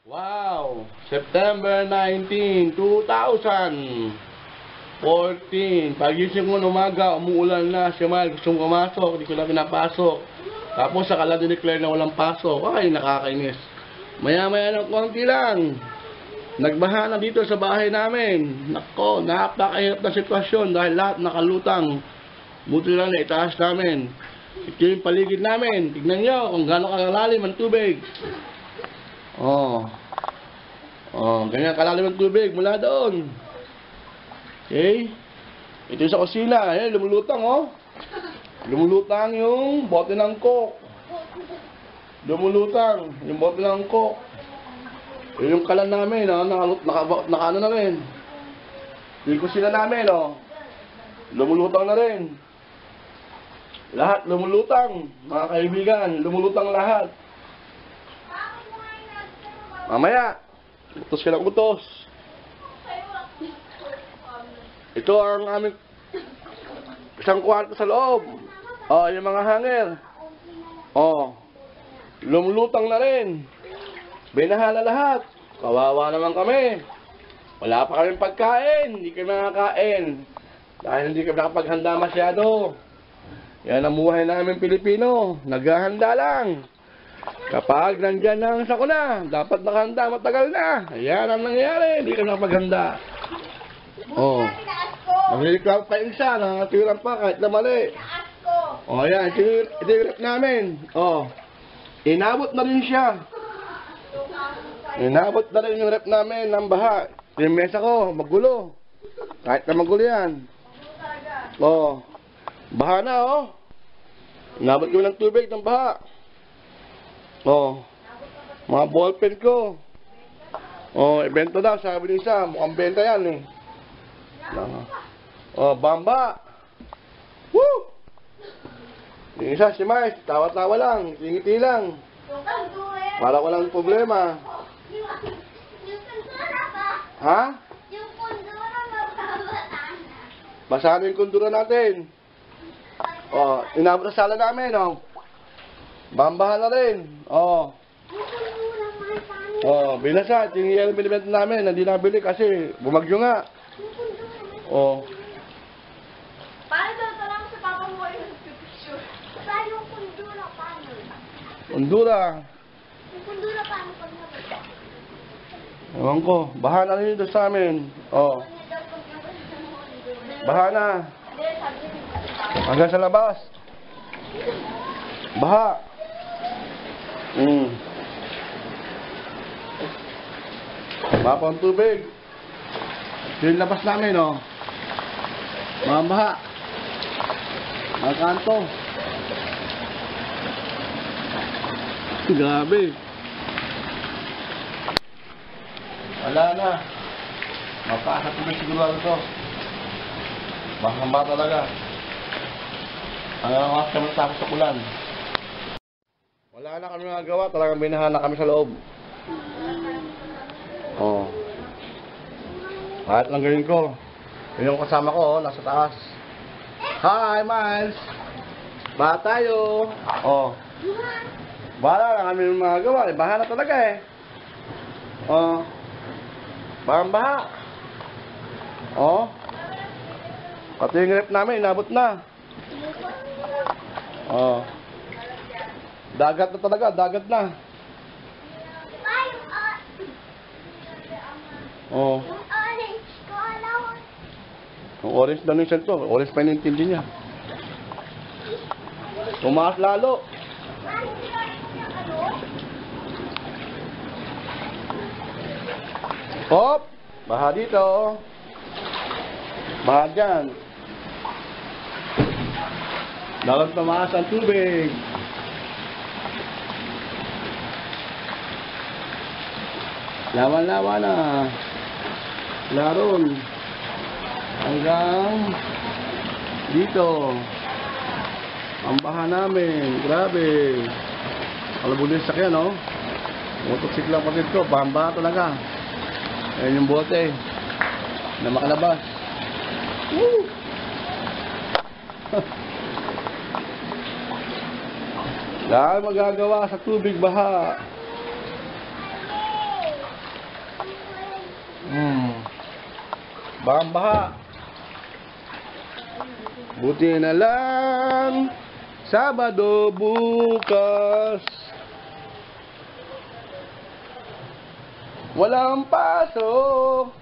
Wow! September 19, 2014. Pagising ko ng umaga, umuulan na. Si Mal gusto mong pumasok, hindi ko na pinapasok. Tapos sakala dineclare na walang pasok. Ay, nakakainis. Maya-maya ng konti lang. Nagbaha na dito sa bahay namin. Nako, napakahirap na sitwasyon dahil lahat nakalutang. Buti lang na itaas namin. Ito yung paligid namin. Tignan nyo kung gano'ng kalalim ang tubig. Ganyan kalalim ang tubig mula doon. Okay? Ito sa kusina. Ayan, lumulutang, Lumulutang yung bote ng coke. Lumulutang yung bote ng coke. Yung kalan namin, naka na rin. Yung kusina namin, lumulutang na rin. Lahat lumulutang, mga kaibigan. Lumulutang lahat. Mamaya, utos ka ng utos. Ito ang aming isang kwarto sa loob. Yung mga hanger. Lumulutang na rin. Binahala lahat. Kawawa naman kami. Wala pa kaming pagkain. Hindi kami nakakain. Dahil hindi kami nakapaghanda masyado. Yan ang buhay namin Pilipino. Naghahanda lang. Kapag nandyan na ang sakuna, dapat nakahanda matagal na. Ayan ang nangyayari. Hindi kami nakapaghanda. Maglilikap pa yung isa. Nakatiran pa kahit na mali. Ayan. Ito yung rep namin. Inabot na rin siya. Inabot na rin yung rep namin ng baha. Yung mesa ko, magulo. Kahit na magulo yan. Baha na, Inabot ko ng tubig ng baha. Mga ballpen ko. Ibenta daw, sabi ng isa. Mukhang benta yan, Bamba. Woo! Yung isa, si Mars, tawa-tawa lang, ngiti lang. Para walang problema. Ha? Yung kundura mababata na. Basahan yung kundura natin. Inabot na sala namin, Bambahan na rin. Yung kundura man Binasa. Yung yellow binibenta namin, hindi nabili kasi bumagyo nga. Paano daw lang sa papa mo yung picture? Saan yung kundura paano? Kundura. Yung kundura paano pag nabata? Ewan ko. Baha na rin dito sa amin. Baha na. Hanggang sa labas. Baha. Mapa ang tubig. Yung labas namin, mga baha. Mga kanto. Grabe. Wala na. Mapasa tubig siguro ito. Baka talaga. Hanggang oras kami tapos sa ulan. Wala na kami magagawa. Talagang binahala kami sa loob. Kahit lang gawin ko. Yung kasama ko, nasa taas. Hi, Miles! Baha tayo! Bahala lang kami magagawa. Bahala talaga Bahang baha. Pati yung rep namin, inabot na. Dagat na talaga, dagat na. Yung orange ko, alam. Yung orange na nung to, orange pa yung intindi niya. Tumaas lalo. Hop! Baha dito. Baha dyan. Dapat tumaas ang tubig. Lawan-lawan na. Laron. Hanggang dito. Ang baha namin. Grabe. Alabulis sakyan, Motosikla pa dito. Baha talaga. Ayan yung bote. Na makalabas. Woo! Dahil magagawa sa tubig baha. Bahang baha. Buti na lang, Sabado bukas. Walang pasok.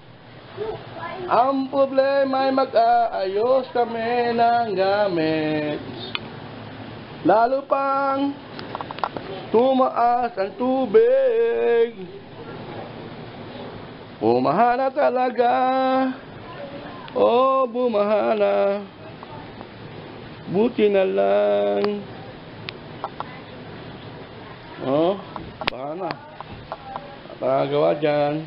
Ang problema ay mag-aayos kami ng gamit. Lalo pang tumaas ang tubig. Bumaha na talaga. Oh, bumaha na. Buti na lang. Oh, baha na. At gawa dyan.